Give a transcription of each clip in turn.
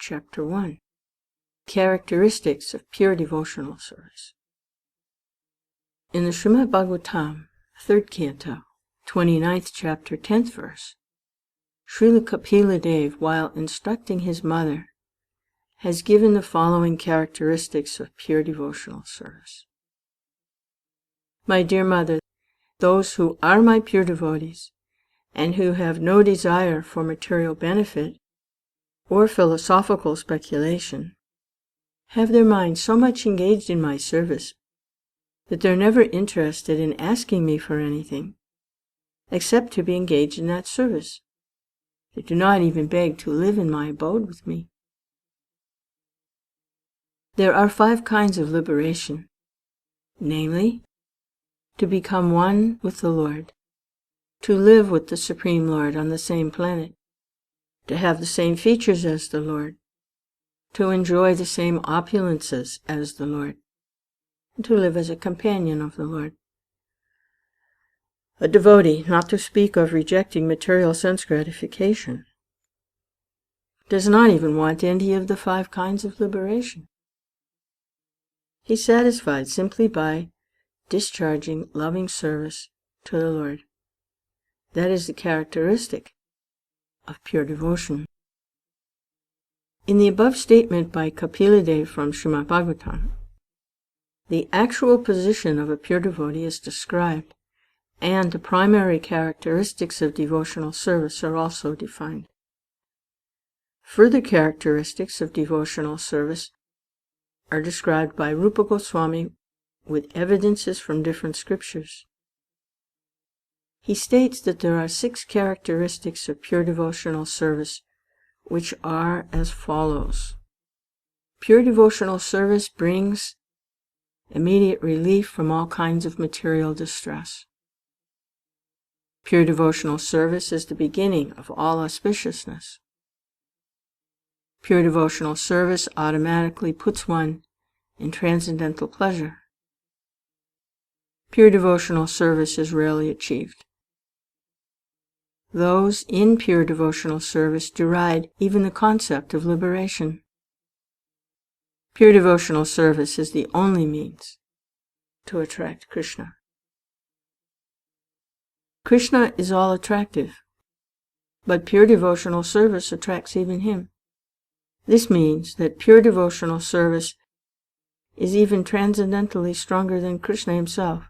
Chapter 1. Characteristics of Pure Devotional Service. In the Srimad Bhagavatam, 3rd Canto, 29th Chapter, 10th Verse, Srila Kapila Dev, while instructing his mother, has given the following characteristics of pure devotional service. My dear mother, those who are my pure devotees, and who have no desire for material benefit or philosophical speculation, have their minds so much engaged in my service that they're never interested in asking me for anything, except to be engaged in that service. They do not even beg to live in my abode with me. There are 5 kinds of liberation, namely, to become one with the Lord, to live with the Supreme Lord on the same planet, to have the same features as the Lord, to enjoy the same opulences as the Lord, and to live as a companion of the Lord. A devotee, not to speak of rejecting material sense gratification, does not even want any of the 5 kinds of liberation. He's satisfied simply by discharging loving service to the Lord. That is the characteristic of pure devotion. In the above statement by Kapila Dev from Srimad Bhagavatam, the actual position of a pure devotee is described, and the primary characteristics of devotional service are also defined. Further characteristics of devotional service are described by Rupa Goswami with evidences from different scriptures. He states that there are 6 characteristics of pure devotional service, which are as follows. Pure devotional service brings immediate relief from all kinds of material distress. Pure devotional service is the beginning of all auspiciousness. Pure devotional service automatically puts one in transcendental pleasure. Pure devotional service is rarely achieved. Those in pure devotional service deride even the concept of liberation. Pure devotional service is the only means to attract Krsna. Krsna is all attractive, but pure devotional service attracts even him. This means that pure devotional service is even transcendentally stronger than Krsna himself,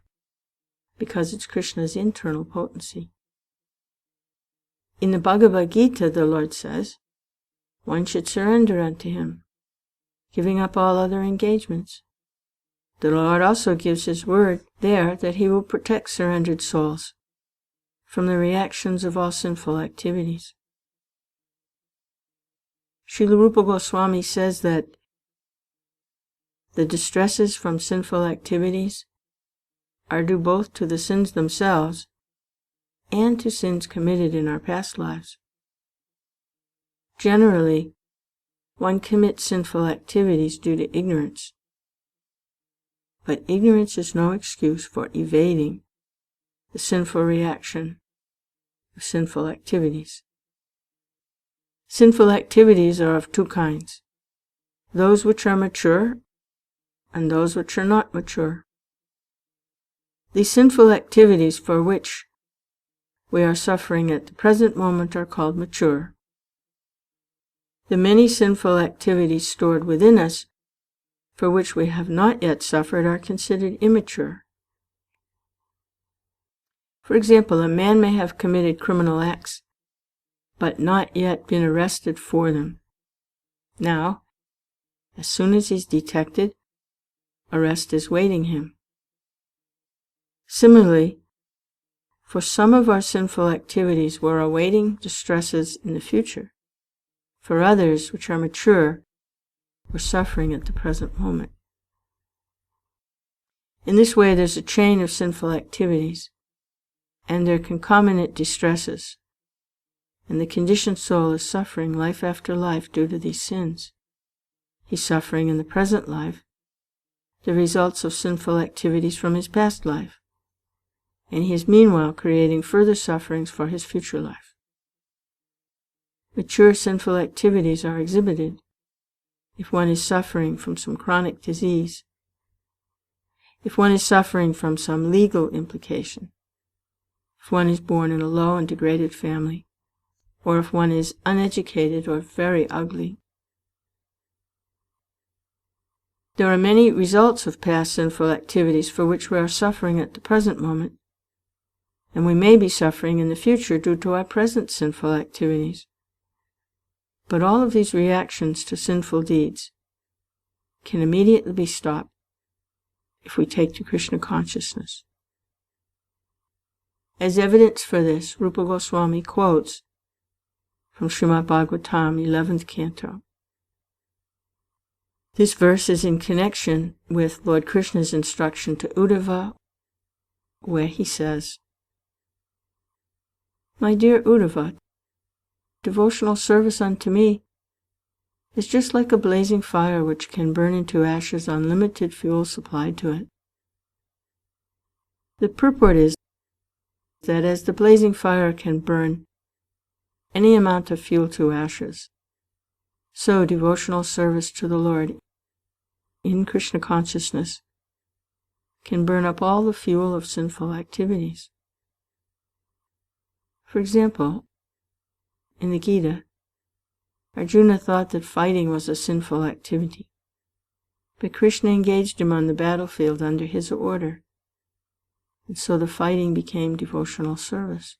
because it's Krishna's internal potency. In the Bhagavad Gita, the Lord says, one should surrender unto him, giving up all other engagements. The Lord also gives his word there that he will protect surrendered souls from the reactions of all sinful activities. Srila Rupa Goswami says that the distresses from sinful activities are due both to the sins themselves and to sins committed in our past lives. Generally, one commits sinful activities due to ignorance, but ignorance is no excuse for evading the sinful reaction of sinful activities. Sinful activities are of 2 kinds, those which are mature and those which are not mature. The sinful activities for which we are suffering at the present moment are called mature. The many sinful activities stored within us for which we have not yet suffered are considered immature. For example, a man may have committed criminal acts but not yet been arrested for them. Now, as soon as he's detected, arrest is waiting him. Similarly, for some of our sinful activities we're awaiting distresses in the future. For others, which are mature, we're suffering at the present moment. In this way, there's a chain of sinful activities, and their concomitant distresses, and the conditioned soul is suffering life after life due to these sins. He's suffering in the present life the results of sinful activities from his past life, and he is meanwhile creating further sufferings for his future life. Mature sinful activities are exhibited if one is suffering from some chronic disease, if one is suffering from some legal implication, if one is born in a low and degraded family, or if one is uneducated or very ugly. There are many results of past sinful activities for which we are suffering at the present moment, and we may be suffering in the future due to our present sinful activities. But all of these reactions to sinful deeds can immediately be stopped if we take to Krishna consciousness. As evidence for this, Rupa Goswami quotes from Srimad Bhagavatam, 11th Canto. This verse is in connection with Lord Krishna's instruction to Uddhava, where he says, "My dear Uddhava, devotional service unto me is just like a blazing fire which can burn into ashes on limited fuel supplied to it." The purport is that as the blazing fire can burn any amount of fuel to ashes, so devotional service to the Lord in Krishna consciousness can burn up all the fuel of sinful activities. For example, in the Gita, Arjuna thought that fighting was a sinful activity, but Krishna engaged him on the battlefield under his order, and so the fighting became devotional service.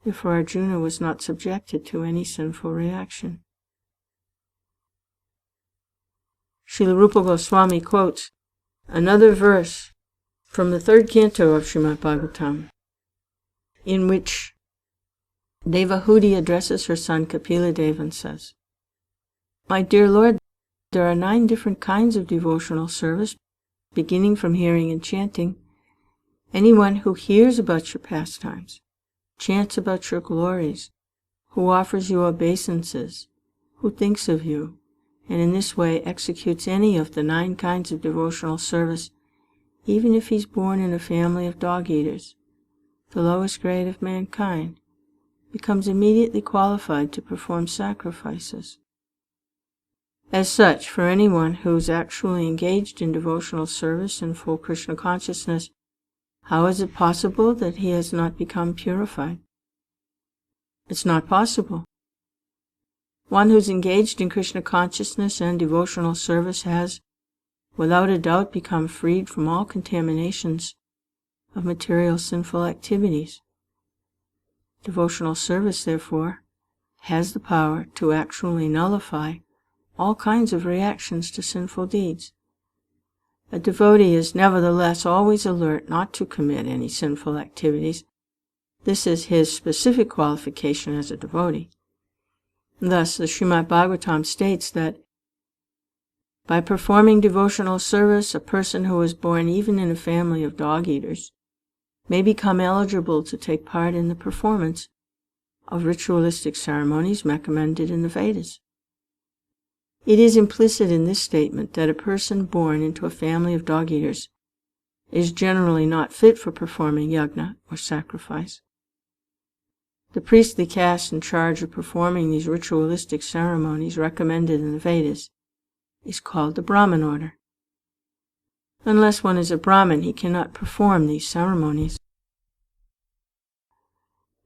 Therefore Arjuna was not subjected to any sinful reaction. Srila Rupa Goswami quotes another verse from the 3rd canto of Srimad Bhagavatam, in which Devahudi addresses her son Kapila Deva and says, "My dear Lord, there are 9 different kinds of devotional service, beginning from hearing and chanting. Anyone who hears about your pastimes, chants about your glories, who offers you obeisances, who thinks of you, and in this way executes any of the 9 kinds of devotional service, even if he's born in a family of dog-eaters, the lowest grade of mankind, becomes immediately qualified to perform sacrifices. As such, for anyone who is actually engaged in devotional service in full Krishna consciousness, how is it possible that he has not become purified? It's not possible. One who's engaged in Krishna consciousness and devotional service has, without a doubt, become freed from all contaminations of material sinful activities. Devotional service, therefore, has the power to actually nullify all kinds of reactions to sinful deeds. A devotee is nevertheless always alert not to commit any sinful activities. This is his specific qualification as a devotee. Thus, the Srimad Bhagavatam states that by performing devotional service, a person who is born even in a family of dog-eaters may become eligible to take part in the performance of ritualistic ceremonies recommended in the Vedas. It is implicit in this statement that a person born into a family of dog-eaters is generally not fit for performing yajna or sacrifice. The priestly caste in charge of performing these ritualistic ceremonies recommended in the Vedas is called the Brahmin order. Unless one is a Brahmin, he cannot perform these ceremonies.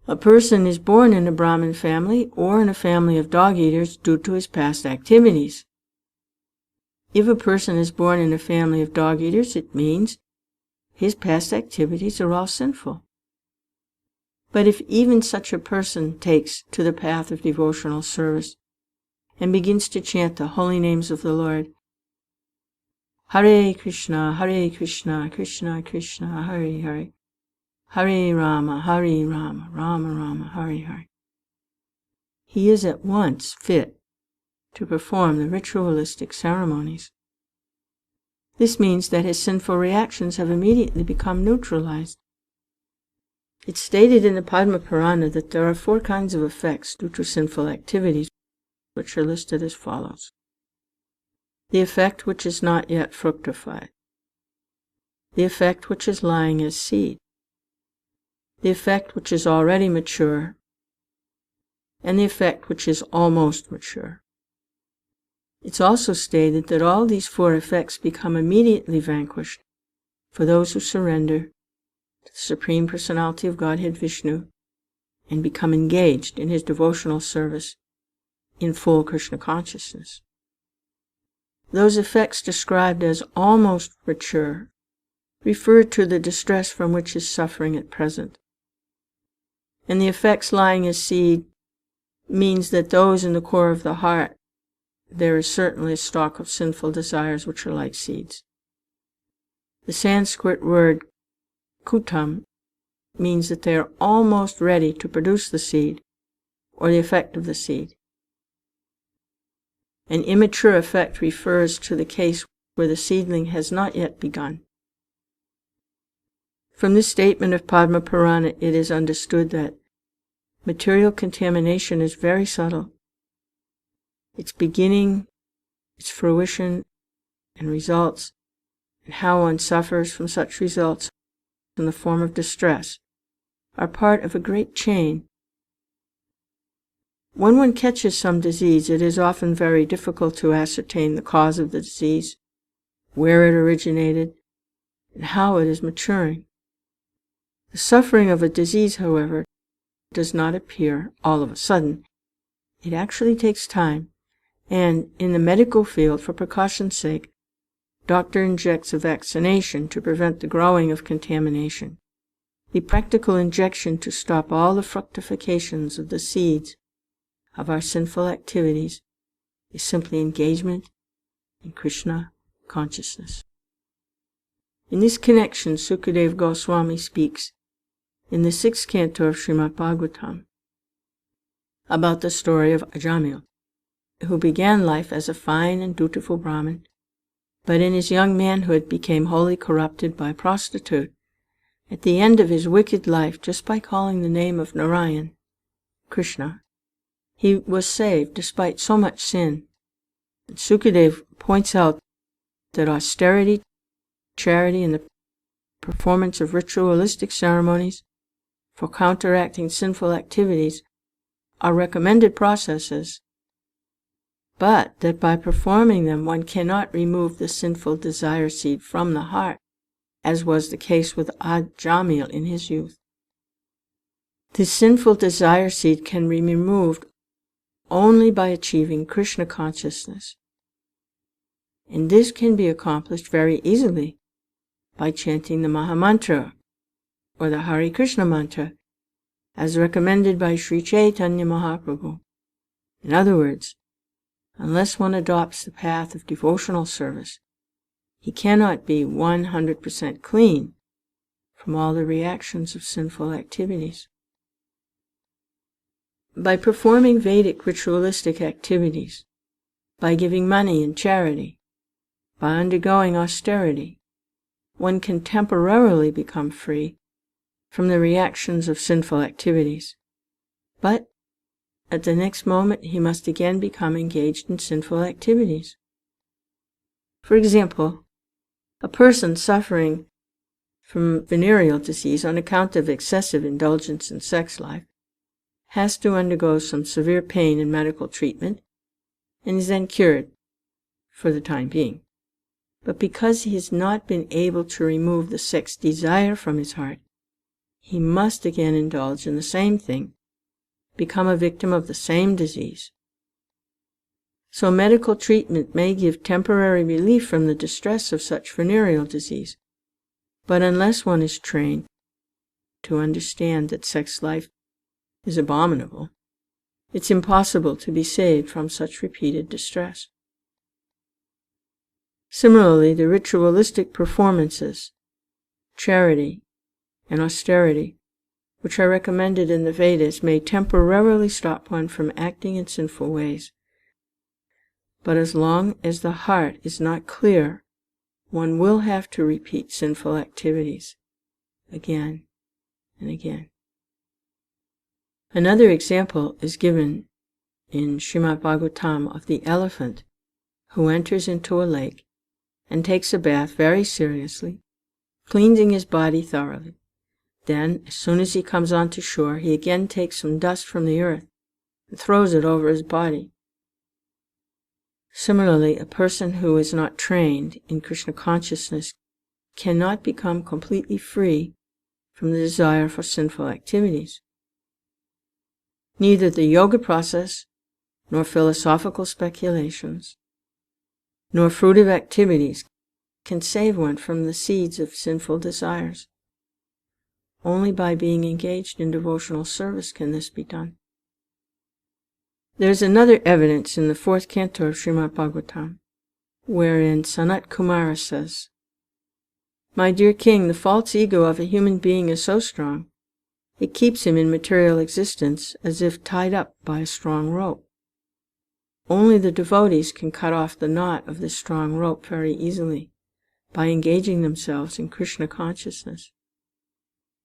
A person is born in a Brahmin family or in a family of dog-eaters due to his past activities. If a person is born in a family of dog-eaters, it means his past activities are all sinful. But if even such a person takes to the path of devotional service and begins to chant the holy names of the Lord, Hare Krishna, Krishna Krishna, Hare Hare, Hare Rama, Rama Rama, Hare Hare, he is at once fit to perform the ritualistic ceremonies. This means that his sinful reactions have immediately become neutralized. It's stated in the Padma Purana that there are 4 kinds of effects due to sinful activities, which are listed as follows. The effect which is not yet fructified, the effect which is lying as seed, the effect which is already mature, and the effect which is almost mature. It's also stated that all these four effects become immediately vanquished for those who surrender to the Supreme Personality of Godhead Vishnu and become engaged in his devotional service in full Krishna consciousness. Those effects described as almost mature refer to the distress from which is suffering at present. And the effects lying as seed means that those in the core of the heart, there is certainly a stock of sinful desires which are like seeds. The Sanskrit word kutam means that they are almost ready to produce the seed or the effect of the seed. An immature effect refers to the case where the seedling has not yet begun. From this statement of Padma Purana, it is understood that material contamination is very subtle. Its beginning, its fruition, and results, and how one suffers from such results in the form of distress, are part of a great chain. When one catches some disease, it is often very difficult to ascertain the cause of the disease, where it originated, and how it is maturing. The suffering of a disease, however, does not appear all of a sudden. It actually takes time, and in the medical field, for precaution's sake, doctor injects a vaccination to prevent the growing of contamination. The practical injection to stop all the fructifications of the seeds of our sinful activities is simply engagement in Krishna consciousness. In this connection, Sukadeva Goswami speaks in the 6th canto of Srimad Bhagavatam about the story of Ajamil, who began life as a fine and dutiful Brahmin, but in his young manhood became wholly corrupted by a prostitute. At the end of his wicked life, just by calling the name of Narayan, Krishna, he was saved despite so much sin. And Sukadeva points out that austerity, charity, and the performance of ritualistic ceremonies for counteracting sinful activities are recommended processes, but that by performing them one cannot remove the sinful desire seed from the heart, as was the case with Ajamil in his youth. The sinful desire seed can be removed only by achieving Krishna consciousness, and this can be accomplished very easily by chanting the Mahamantra or the Hare Krishna mantra as recommended by Sri Chaitanya Mahaprabhu. In other words, unless one adopts the path of devotional service, he cannot be 100% clean from all the reactions of sinful activities. By performing Vedic ritualistic activities, by giving money in charity, by undergoing austerity, one can temporarily become free from the reactions of sinful activities. But at the next moment he must again become engaged in sinful activities. For example, a person suffering from venereal disease on account of excessive indulgence in sex life has to undergo some severe pain and medical treatment, and is then cured for the time being. But because he has not been able to remove the sex desire from his heart, he must again indulge in the same thing, become a victim of the same disease. So medical treatment may give temporary relief from the distress of such venereal disease, but unless one is trained to understand that sex life is abominable, it's impossible to be saved from such repeated distress. Similarly, the ritualistic performances, charity, and austerity, which are recommended in the Vedas, may temporarily stop one from acting in sinful ways. But as long as the heart is not clear, one will have to repeat sinful activities again and again. Another example is given in Srimad Bhagavatam of the elephant who enters into a lake and takes a bath very seriously, cleansing his body thoroughly. Then, as soon as he comes onto shore, he again takes some dust from the earth and throws it over his body. Similarly, a person who is not trained in Krishna consciousness cannot become completely free from the desire for sinful activities. Neither the yoga process, nor philosophical speculations, nor fruitive activities can save one from the seeds of sinful desires. Only by being engaged in devotional service can this be done. There is another evidence in the 4th canto of Srimad Bhagavatam, wherein Sanat Kumara says, "My dear king, the false ego of a human being is so strong, it keeps him in material existence as if tied up by a strong rope. Only the devotees can cut off the knot of this strong rope very easily, by engaging themselves in Krishna consciousness.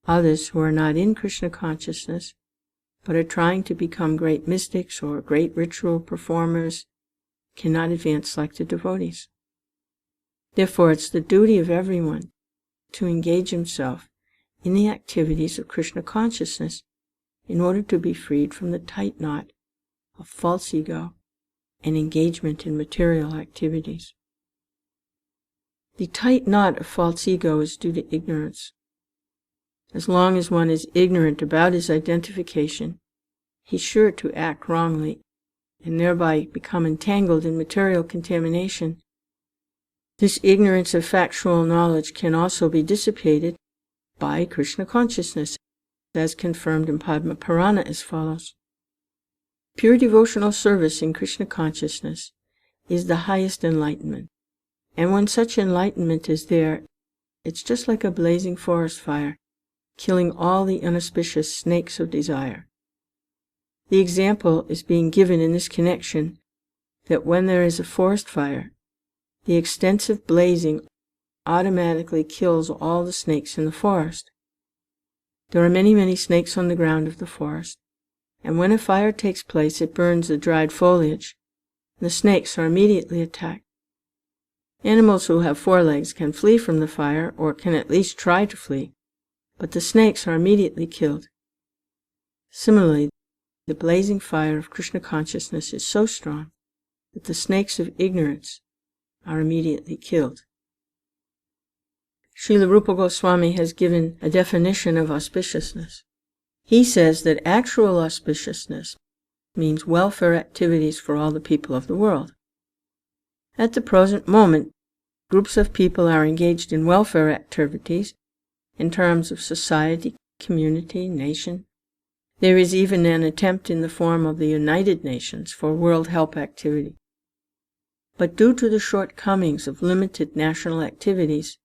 Others who are not in Krishna consciousness, but are trying to become great mystics or great ritual performers, cannot advance like the devotees. Therefore, it's the duty of everyone to engage himself in the activities of Krishna consciousness in order to be freed from the tight knot of false ego and engagement in material activities." The tight knot of false ego is due to ignorance. As long as one is ignorant about his identification, he's sure to act wrongly and thereby become entangled in material contamination. This ignorance of factual knowledge can also be dissipated by Krishna consciousness, as confirmed in Padma Purana as follows. Pure devotional service in Krishna consciousness is the highest enlightenment, and when such enlightenment is there, it's just like a blazing forest fire, killing all the inauspicious snakes of desire. The example is being given in this connection that when there is a forest fire, the extensive blazing automatically kills all the snakes in the forest. There are many, many snakes on the ground of the forest, and when a fire takes place, it burns the dried foliage, and the snakes are immediately attacked. Animals who have 4 legs can flee from the fire, or can at least try to flee, but the snakes are immediately killed. Similarly, the blazing fire of Krishna consciousness is so strong that the snakes of ignorance are immediately killed. Srila Rupa Goswami has given a definition of auspiciousness. He says that actual auspiciousness means welfare activities for all the people of the world. At the present moment, groups of people are engaged in welfare activities in terms of society, community, nation. There is even an attempt in the form of the United Nations for world help activity. But due to the shortcomings of limited national activities,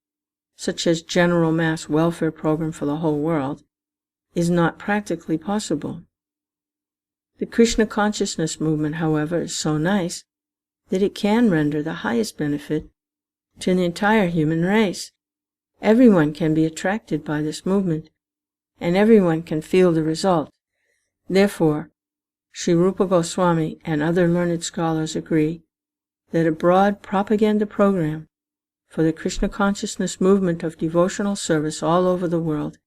such as general mass welfare program for the whole world, is not practically possible. The Krishna consciousness movement, however, is so nice that it can render the highest benefit to the entire human race. Everyone can be attracted by this movement, and everyone can feel the result. Therefore, Sri Rupa Goswami and other learned scholars agree that a broad propaganda program for the Krishna consciousness movement of devotional service all over the world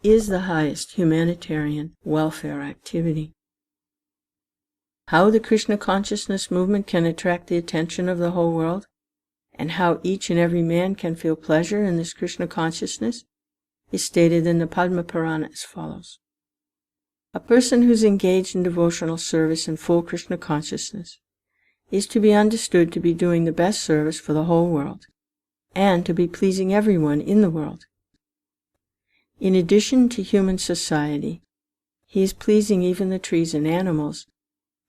is the highest humanitarian welfare activity. How the Krishna consciousness movement can attract the attention of the whole world, and how each and every man can feel pleasure in this Krishna consciousness, is stated in the Padma Purana as follows. A person who's engaged in devotional service in full Krishna consciousness is to be understood to be doing the best service for the whole world, and to be pleasing everyone in the world. In addition to human society, he is pleasing even the trees and animals,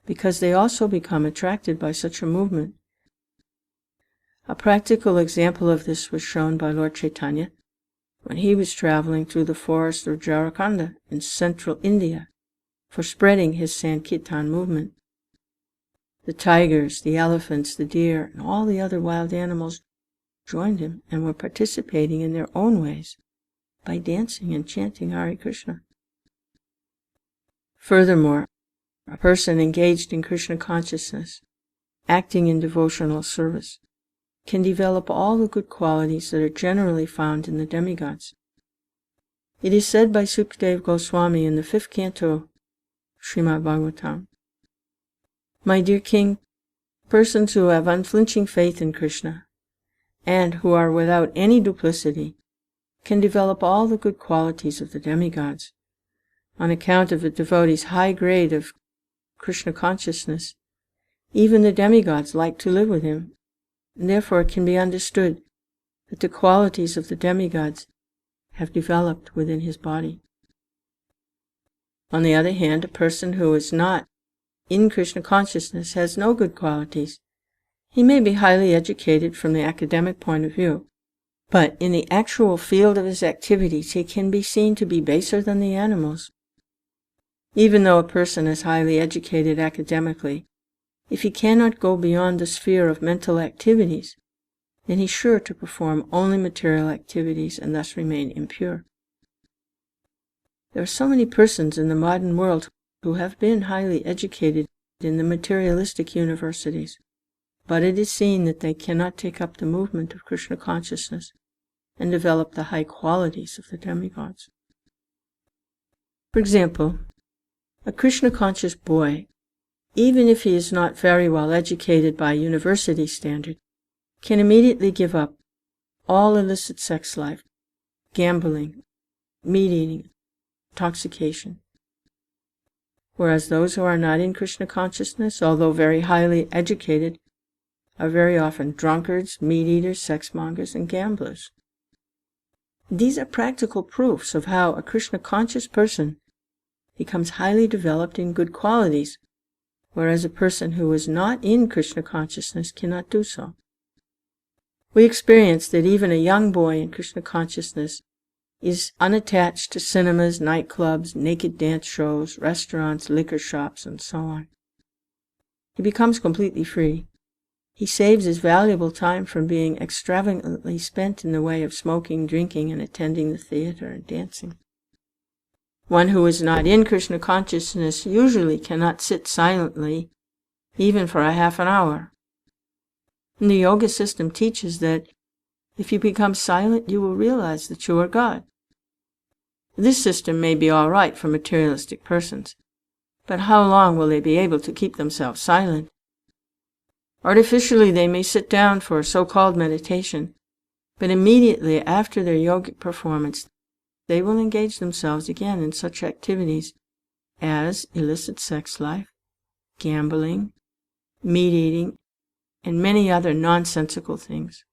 because they also become attracted by such a movement. A practical example of this was shown by Lord Chaitanya when he was traveling through the forest of Jharkhand in central India for spreading his Sankirtan movement. The tigers, the elephants, the deer, and all the other wild animals joined him and were participating in their own ways by dancing and chanting Hare Krishna. Furthermore, a person engaged in Krishna consciousness, acting in devotional service, can develop all the good qualities that are generally found in the demigods. It is said by Sukadeva Goswami in the 5th canto, Srimad Bhagavatam, "My dear king, Persons who have unflinching faith in Krishna, and who are without any duplicity, can develop all the good qualities of the demigods. On account of the devotee's high grade of Krishna consciousness, even the demigods like to live with him, and therefore it can be understood that the qualities of the demigods have developed within his body. On the other hand, a person who is not in Krishna consciousness has no good qualities. He may be highly educated from the academic point of view, but in the actual field of his activities he can be seen to be baser than the animals. Even though a person is highly educated academically, if he cannot go beyond the sphere of mental activities, then he's sure to perform only material activities and thus remain impure. There are so many persons in the modern world who have been highly educated in the materialistic universities, but it is seen that they cannot take up the movement of Krishna consciousness and develop the high qualities of the demigods. For example, a Krishna-conscious boy, even if he is not very well educated by university standard, can immediately give up all illicit sex life, gambling, meat-eating, intoxication. Whereas those who are not in Krishna consciousness, although very highly educated, are very often drunkards, meat-eaters, sex-mongers, and gamblers. These are practical proofs of how a Krishna-conscious person becomes highly developed in good qualities, whereas a person who is not in Krishna consciousness cannot do so. We experience that even a young boy in Krishna consciousness is unattached to cinemas, nightclubs, naked dance shows, restaurants, liquor shops, and so on. He becomes completely free. He saves his valuable time from being extravagantly spent in the way of smoking, drinking, and attending the theater and dancing. One who is not in Krishna consciousness usually cannot sit silently, even for a half an hour. And the yoga system teaches that if you become silent, you will realize that you are God. This system may be all right for materialistic persons, but how long will they be able to keep themselves silent? Artificially, they may sit down for so-called meditation, but immediately after their yogic performance, they will engage themselves again in such activities as illicit sex life, gambling, meat-eating, and many other nonsensical things.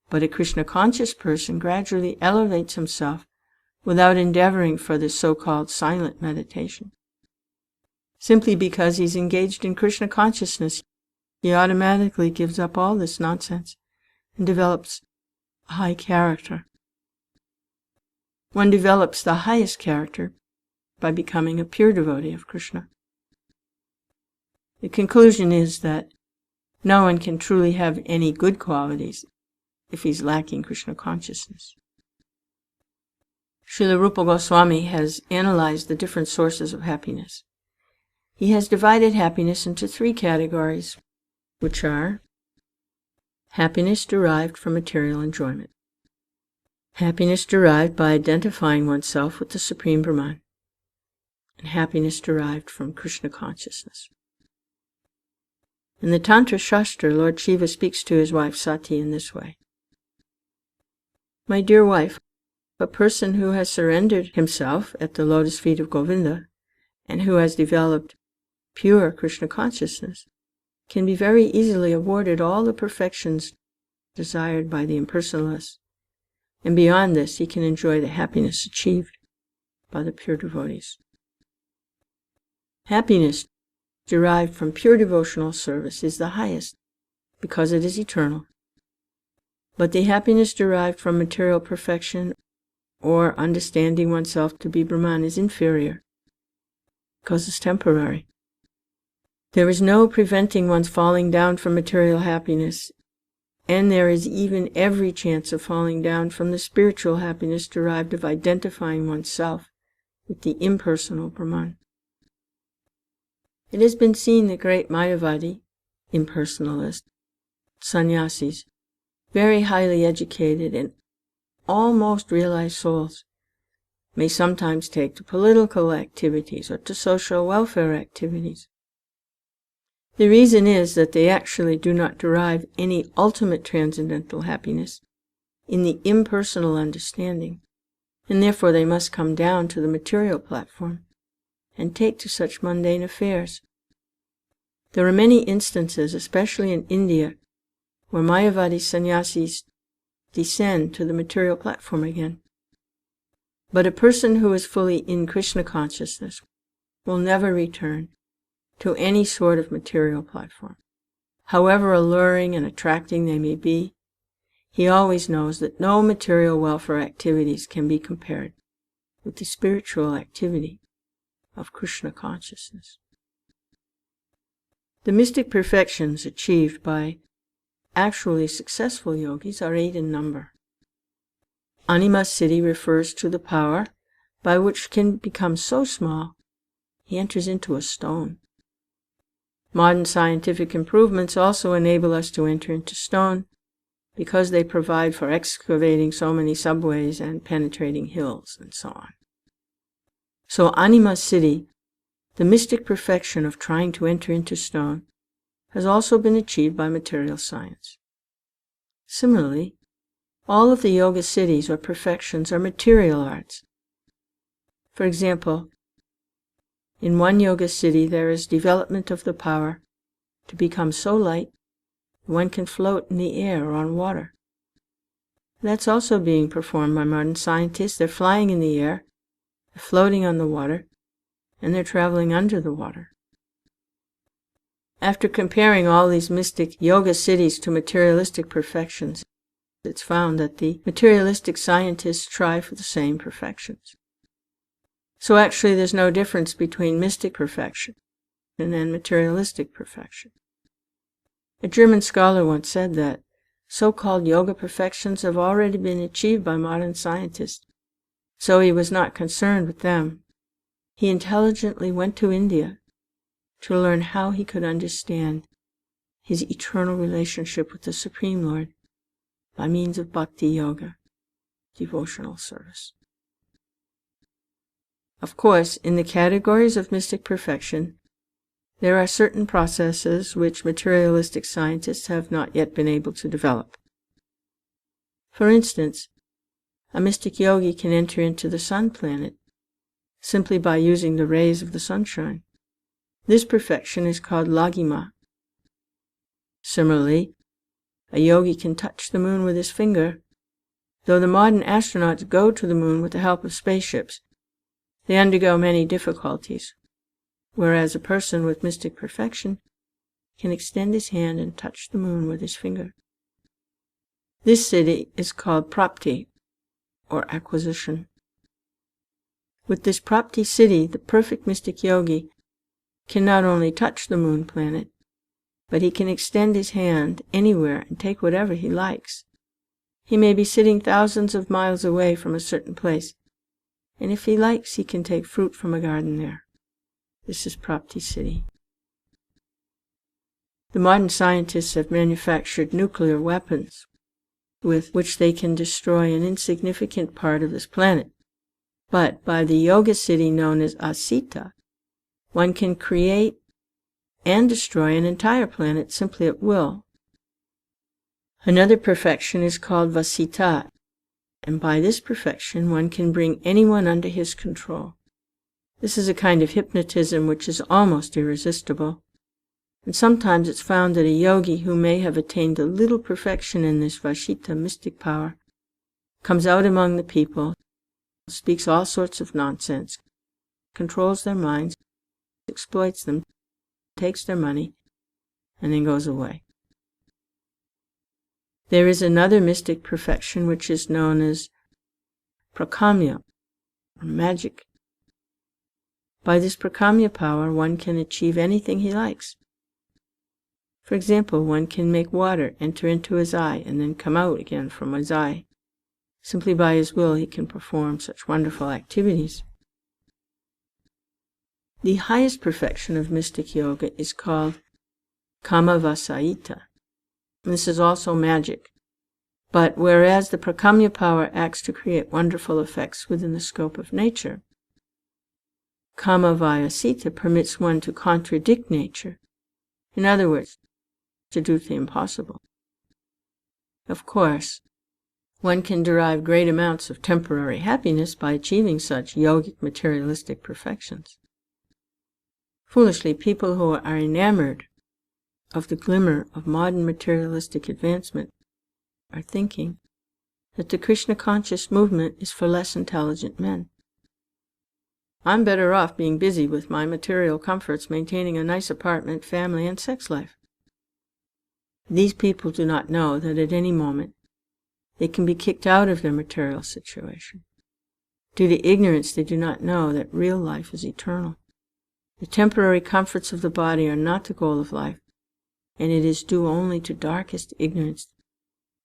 But a Krishna-conscious person gradually elevates himself without endeavoring for this so-called silent meditation. Simply because he's engaged in Krishna consciousness, he automatically gives up all this nonsense and develops a high character. One develops the highest character by becoming a pure devotee of Krishna. The conclusion is that no one can truly have any good qualities if he's lacking Krishna consciousness. Srila Rupa Goswami has analyzed the different sources of happiness. He has divided happiness into 3 categories, which are happiness derived from material enjoyment, happiness derived by identifying oneself with the Supreme Brahman, and happiness derived from Krishna consciousness. In the Tantra Shastra, Lord Shiva speaks to his wife Sati in this way. My dear wife, a person who has surrendered himself at the lotus feet of Govinda and who has developed pure Krishna consciousness can be very easily awarded all the perfections desired by the impersonalists, and beyond this he can enjoy the happiness achieved by the pure devotees. Happiness derived from pure devotional service is the highest because it is eternal. But the happiness derived from material perfection or understanding oneself to be Brahman is inferior because it's temporary. There is no preventing one's falling down from material happiness, and there is even every chance of falling down from the spiritual happiness derived of identifying oneself with the impersonal Brahman. It has been seen that great Mayavadi, impersonalists, sannyasis, very highly educated and almost realized souls, may sometimes take to political activities or to social welfare activities. The reason is that they actually do not derive any ultimate transcendental happiness in the impersonal understanding, and therefore they must come down to the material platform and take to such mundane affairs. There are many instances, especially in India, where Mayavadi sannyasis descend to the material platform again. But a person who is fully in Krishna consciousness will never return to any sort of material platform. However alluring and attracting they may be, he always knows that no material welfare activities can be compared with the spiritual activity of Krishna consciousness. The mystic perfections achieved by actually successful yogis are 8 in number. Anima Siddhi refers to the power by which can become so small he enters into a stone. Modern scientific improvements also enable us to enter into stone because they provide for excavating so many subways and penetrating hills and so on. So Anima Siddhi, the mystic perfection of trying to enter into stone, has also been achieved by material science. Similarly, all of the yoga siddhis or perfections are material arts. For example, in one yoga siddhi there is development of the power to become so light one can float in the air or on water. That's also being performed by modern scientists. They're flying in the air, they're floating on the water, and they're traveling under the water. After comparing all these mystic yoga siddhis to materialistic perfections, it's found that the materialistic scientists try for the same perfections. So actually there's no difference between mystic perfection and materialistic perfection. A German scholar once said that so-called yoga perfections have already been achieved by modern scientists, so he was not concerned with them. He intelligently went to India to learn how he could understand his eternal relationship with the Supreme Lord by means of bhakti yoga, devotional service. Of course, in the categories of mystic perfection, there are certain processes which materialistic scientists have not yet been able to develop. For instance, a mystic yogi can enter into the sun planet simply by using the rays of the sunshine. This perfection is called laghima. Similarly, a yogi can touch the moon with his finger. Though the modern astronauts go to the moon with the help of spaceships, they undergo many difficulties, whereas a person with mystic perfection can extend his hand and touch the moon with his finger. This siddhi is called prapti, or acquisition. With this prapti siddhi, the perfect mystic yogi can not only touch the moon planet, but he can extend his hand anywhere and take whatever he likes. He may be sitting thousands of miles away from a certain place, and if he likes, he can take fruit from a garden there. This is prapti siddhi. The modern scientists have manufactured nuclear weapons with which they can destroy an insignificant part of this planet. But by the yoga siddhi known as asita, one can create and destroy an entire planet simply at will. Another perfection is called vasita, and by this perfection one can bring anyone under his control. This is a kind of hypnotism which is almost irresistible, and sometimes it's found that a yogi who may have attained a little perfection in this vasita mystic power comes out among the people, speaks all sorts of nonsense, controls their minds, exploits them, takes their money, and then goes away. There is another mystic perfection which is known as prakamya, or magic. By this prakamya power, one can achieve anything he likes. For example, one can make water enter into his eye and then come out again from his eye. Simply by his will, he can perform such wonderful activities. The highest perfection of mystic yoga is called kamavasaita. This is also magic. But whereas the prakamya power acts to create wonderful effects within the scope of nature, kamavayasita permits one to contradict nature In other words, to do the impossible. Of course, one can derive great amounts of temporary happiness by achieving such yogic materialistic perfections. Foolishly, people who are enamored of the glimmer of modern materialistic advancement are thinking that the Krishna conscious movement is for less intelligent men. I'm better off being busy with my material comforts, maintaining a nice apartment, family, and sex life. These people do not know that at any moment they can be kicked out of their material situation. Due to ignorance, they do not know that real life is eternal. The temporary comforts of the body are not the goal of life, and it is due only to darkest ignorance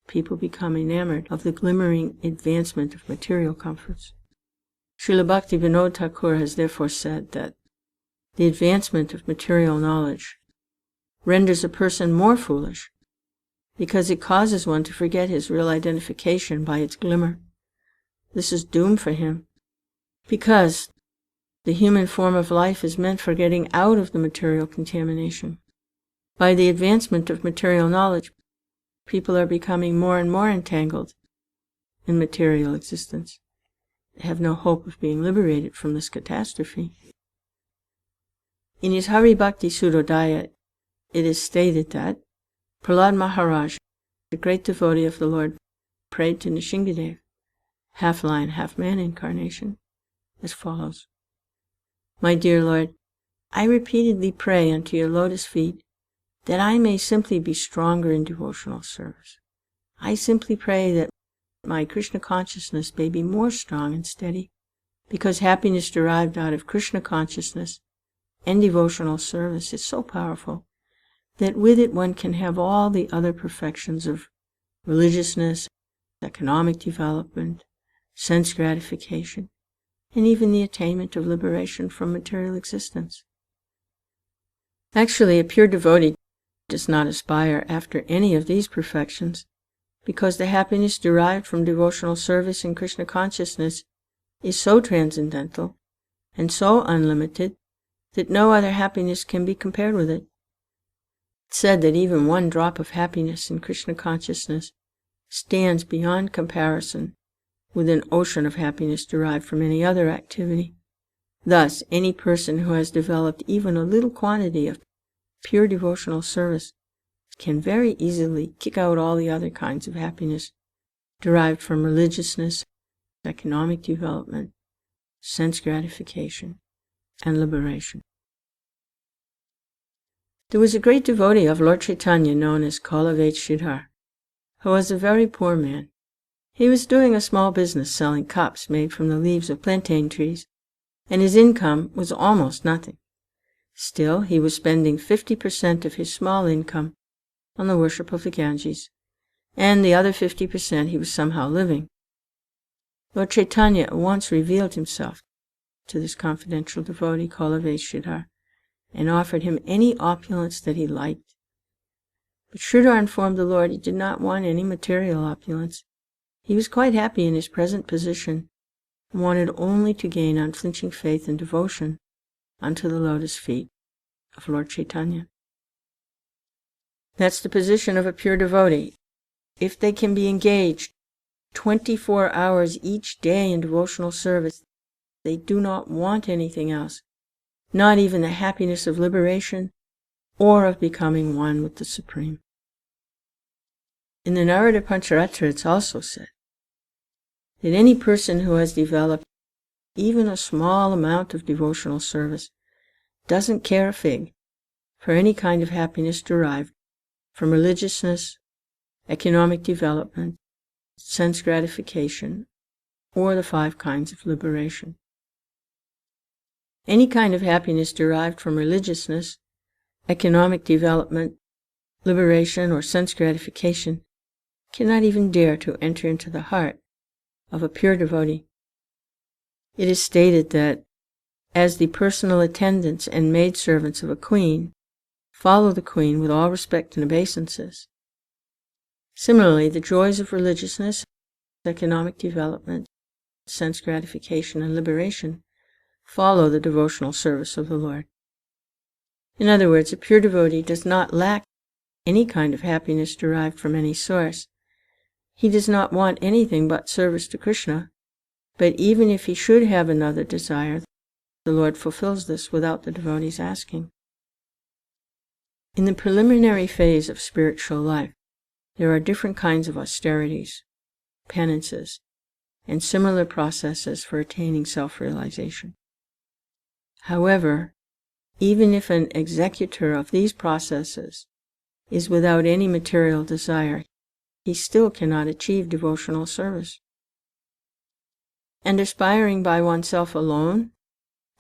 people become enamored of the glimmering advancement of material comforts. Srila Bhaktivinoda Thakur has therefore said that the advancement of material knowledge renders a person more foolish because it causes one to forget his real identification by its glimmer. This is doom for him because the human form of life is meant for getting out of the material contamination. By the advancement of material knowledge, people are becoming more and more entangled in material existence. They have no hope of being liberated from this catastrophe. In his Hari Bhakti Sudodaya, it is stated that Prahlad Maharaj, the great devotee of the Lord, prayed to Nishingadev, half lion, half man incarnation, as follows: My dear Lord, I repeatedly pray unto your lotus feet that I may simply be stronger in devotional service. I simply pray that my Krishna consciousness may be more strong and steady, because happiness derived out of Krishna consciousness and devotional service is so powerful that with it one can have all the other perfections of religiousness, economic development, sense gratification, and even the attainment of liberation from material existence. Actually, a pure devotee does not aspire after any of these perfections, because the happiness derived from devotional service in Krishna consciousness is so transcendental and so unlimited that no other happiness can be compared with it. It's said that even one drop of happiness in Krishna consciousness stands beyond comparison with an ocean of happiness derived from any other activity. Thus, any person who has developed even a little quantity of pure devotional service can very easily kick out all the other kinds of happiness derived from religiousness, economic development, sense gratification, and liberation. There was a great devotee of Lord Chaitanya known as Kalavet Shridhar, who was a very poor man. He was doing a small business selling cups made from the leaves of plantain trees, and his income was almost nothing. Still, he was spending 50% of his small income on the worship of the Ganges, and the other 50% he was somehow living. Lord Chaitanya at once revealed himself to this confidential devotee, Kalavet Shridhar, and offered him any opulence that he liked. But Shridhar informed the Lord he did not want any material opulence. He was quite happy in his present position and wanted only to gain unflinching faith and devotion unto the lotus feet of Lord Chaitanya. That's the position of a pure devotee. If they can be engaged 24 hours each day in devotional service, they do not want anything else, not even the happiness of liberation or of becoming one with the Supreme. In the Narada Pancharatra, it's also said that any person who has developed even a small amount of devotional service doesn't care a fig for any kind of happiness derived from religiousness, economic development, sense gratification, or the 5 kinds of liberation. Any kind of happiness derived from religiousness, economic development, liberation, or sense gratification cannot even dare to enter into the heart of a pure devotee. It is stated that as the personal attendants and maidservants of a queen follow the queen with all respect and obeisances, similarly the joys of religiousness, economic development, sense gratification, and liberation follow the devotional service of the Lord. In other words, a pure devotee does not lack any kind of happiness derived from any source. He does not want anything but service to Krishna, but even if he should have another desire, the Lord fulfills this without the devotee's asking. In the preliminary phase of spiritual life, there are different kinds of austerities, penances, and similar processes for attaining self-realization. However, even if an executor of these processes is without any material desire, he still cannot achieve devotional service. And aspiring by oneself alone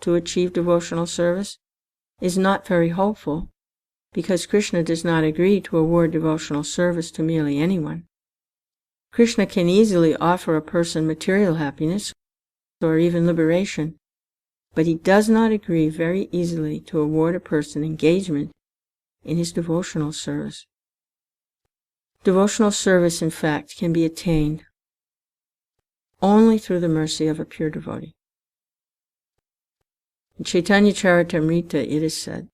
to achieve devotional service is not very hopeful, because Krishna does not agree to award devotional service to merely anyone. Krishna can easily offer a person material happiness or even liberation, but he does not agree very easily to award a person engagement in his devotional service. Devotional service, in fact, can be attained only through the mercy of a pure devotee. In Chaitanya Charitamrita it is said,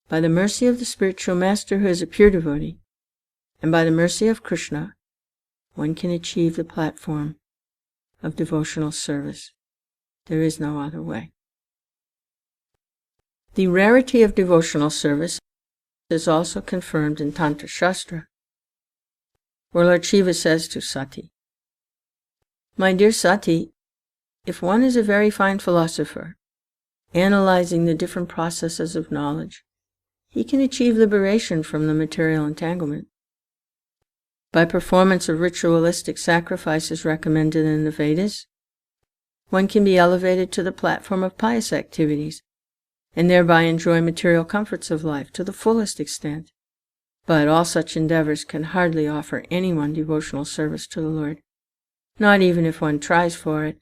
by the mercy of the spiritual master who is a pure devotee, and by the mercy of Krishna, one can achieve the platform of devotional service. There is no other way. The rarity of devotional service is also confirmed in Tantra Shastra, where Lord Shiva says to Sati, my dear Sati, if one is a very fine philosopher, analyzing the different processes of knowledge, he can achieve liberation from the material entanglement. By performance of ritualistic sacrifices recommended in the Vedas, one can be elevated to the platform of pious activities, and thereby enjoy material comforts of life to the fullest extent. But all such endeavors can hardly offer anyone devotional service to the Lord, not even if one tries for it,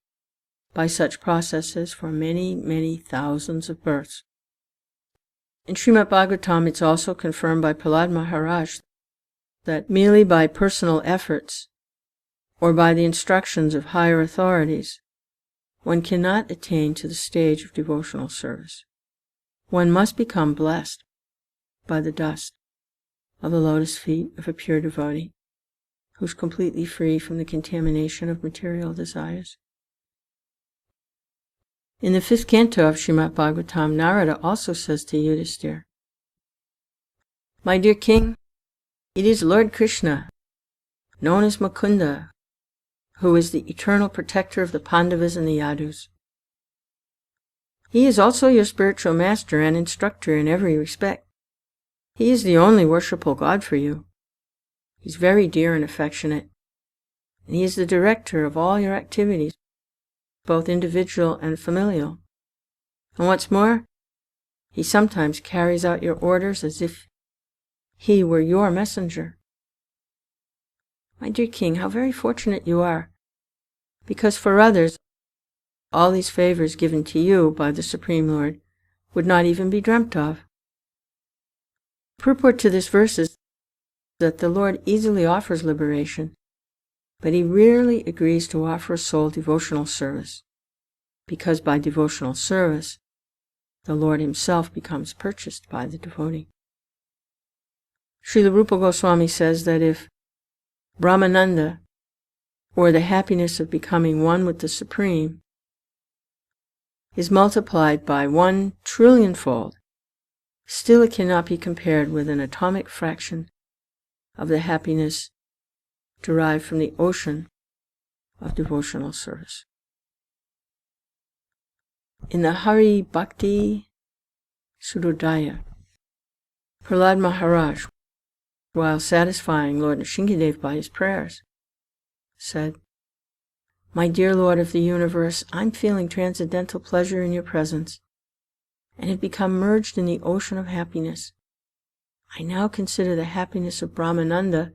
by such processes for many, many thousands of births. In Srimad Bhagavatam, it's also confirmed by Prahlad Maharaj that merely by personal efforts or by the instructions of higher authorities, one cannot attain to the stage of devotional service. One must become blessed by the dust of the lotus feet of a pure devotee who is completely free from the contamination of material desires. In the 5th canto of Srimad Bhagavatam, Narada also says to Yudhisthira, my dear king, it is Lord Krishna, known as Mukunda, who is the eternal protector of the Pandavas and the Yadus. He is also your spiritual master and instructor in every respect. He is the only worshipful God for you. He is very dear and affectionate, and he is the director of all your activities, both individual and familial. And what's more, he sometimes carries out your orders as if he were your messenger. My dear king, how very fortunate you are, because for others, all these favors given to you by the Supreme Lord would not even be dreamt of. Purport to this verse is that the Lord easily offers liberation, but he rarely agrees to offer a soul devotional service, because by devotional service, the Lord himself becomes purchased by the devotee. Srila Rupa Goswami says that if Brahmananda, or the happiness of becoming one with the Supreme, is multiplied by 1 trillion-fold, still it cannot be compared with an atomic fraction of the happiness derived from the ocean of devotional service. In the Hari Bhakti Sudodaya, Prahlad Maharaj, while satisfying Lord Nrsimhadev by his prayers, said, my dear Lord of the universe, I'm feeling transcendental pleasure in your presence, and have become merged in the ocean of happiness. I now consider the happiness of Brahmananda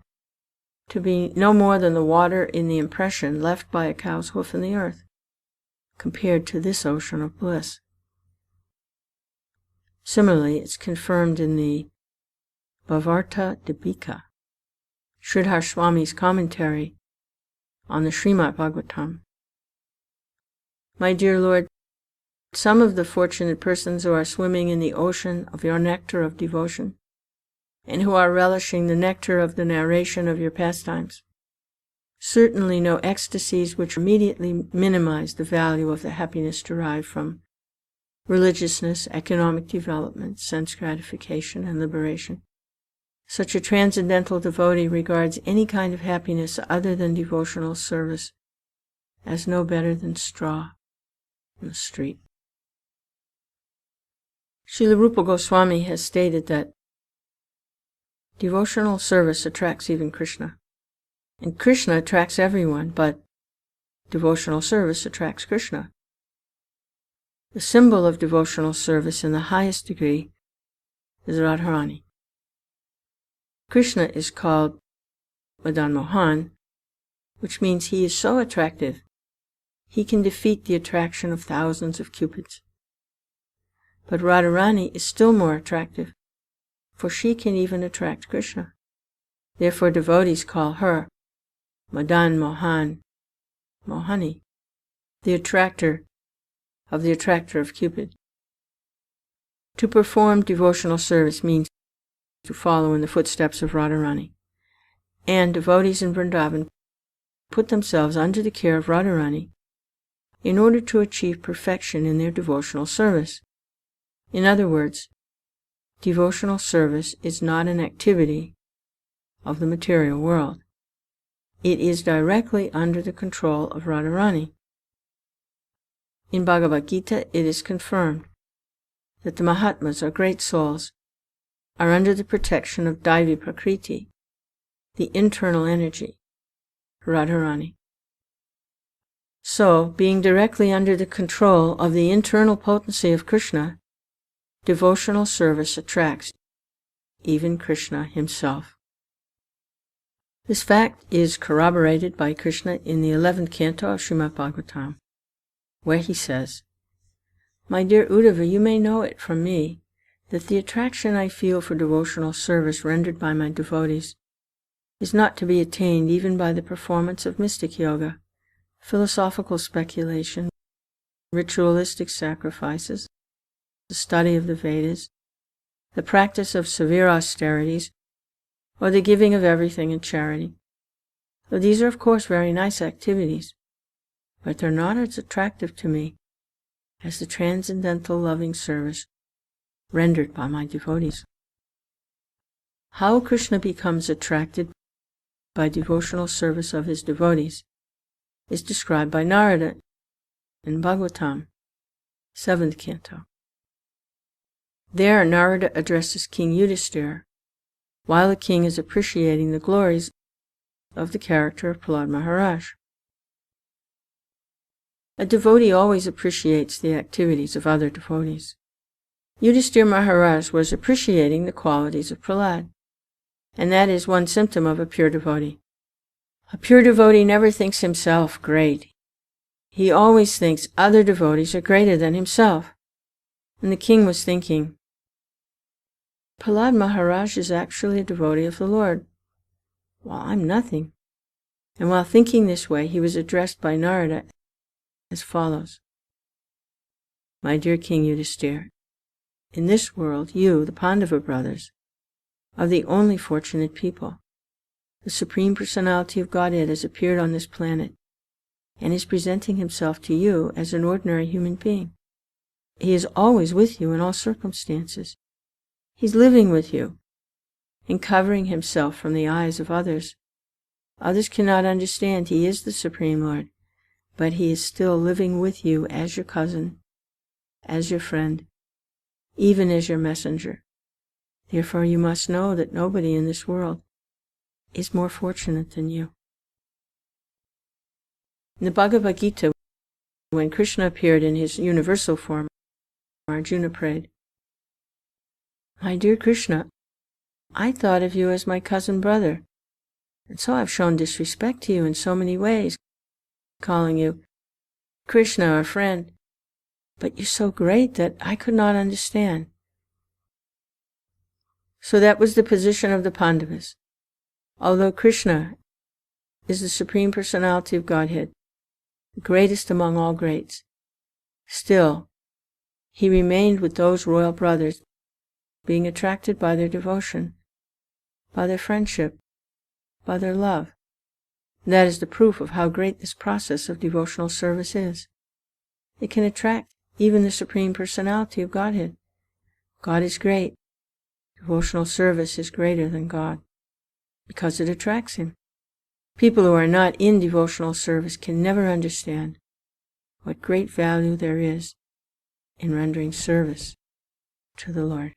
to be no more than the water in the impression left by a cow's hoof in the earth, compared to this ocean of bliss. Similarly, it's confirmed in the Bhavarta Dipika, Sridhar Swami's commentary on the Srimad Bhagavatam. My dear Lord, some of the fortunate persons who are swimming in the ocean of your nectar of devotion, and who are relishing the nectar of the narration of your pastimes, certainly know ecstasies which immediately minimize the value of the happiness derived from religiousness, economic development, sense gratification, and liberation. Such a transcendental devotee regards any kind of happiness other than devotional service as no better than straw in the street. Srila Rupa Goswami has stated that devotional service attracts even Krishna, and Krishna attracts everyone, but devotional service attracts Krishna. The symbol of devotional service in the highest degree is Radharani. Krishna is called Madan Mohan, which means he is so attractive, he can defeat the attraction of thousands of cupids. But Radharani is still more attractive, for she can even attract Krishna. Therefore devotees call her Madan Mohan Mohani, the attractor of Cupid. To perform devotional service means to follow in the footsteps of Radharani, and devotees in Vrindavan put themselves under the care of Radharani in order to achieve perfection in their devotional service. In other words, devotional service is not an activity of the material world. It is directly under the control of Radharani. In Bhagavad Gita, it is confirmed that the Mahatmas, or great souls, are under the protection of Daivi Prakriti, the internal energy, Radharani. So, being directly under the control of the internal potency of Krishna, devotional service attracts even Krishna himself. This fact is corroborated by Krishna in the 11th canto of Srimad Bhagavatam, where he says, "My dear Uddhava, you may know it from me that the attraction I feel for devotional service rendered by my devotees is not to be attained even by the performance of mystic yoga, philosophical speculation, ritualistic sacrifices, the study of the Vedas, the practice of severe austerities, or the giving of everything in charity. Though these are of course very nice activities, but they're not as attractive to me as the transcendental loving service rendered by my devotees." How Krishna becomes attracted by devotional service of his devotees is described by Narada in Bhagavatam, 7th canto. There Narada addresses King Yudhisthira while the king is appreciating the glories of the character of Prahlad Maharaj. A devotee always appreciates the activities of other devotees. Yudhisthira Maharaj was appreciating the qualities of Prahlad, and that is one symptom of a pure devotee. A pure devotee never thinks himself great. He always thinks other devotees are greater than himself. And the king was thinking, Prahlad Maharaj is actually a devotee of the Lord, while I'm nothing. And while thinking this way, he was addressed by Narada as follows: "My dear King Yudhisthira, in this world, you, the Pandava brothers, are the only fortunate people. The Supreme Personality of Godhead has appeared on this planet and is presenting himself to you as an ordinary human being. He is always with you in all circumstances. He's living with you and covering himself from the eyes of others. Others cannot understand he is the Supreme Lord, but he is still living with you as your cousin, as your friend, even as your messenger. Therefore you must know that nobody in this world is more fortunate than you." In the Bhagavad Gita, when Krishna appeared in his universal form, Arjuna prayed, "My dear Krishna, I thought of you as my cousin brother, and so I've shown disrespect to you in so many ways, calling you Krishna, our friend, but you're so great that I could not understand." So that was the position of the Pandavas. Although Krishna is the Supreme Personality of Godhead, the greatest among all greats, still He remained with those royal brothers, being attracted by their devotion, by their friendship, by their love. That is the proof of how great this process of devotional service is. It can attract even the Supreme Personality of Godhead. God is great. Devotional service is greater than God, because it attracts Him. People who are not in devotional service can never understand what great value there is in rendering service to the Lord.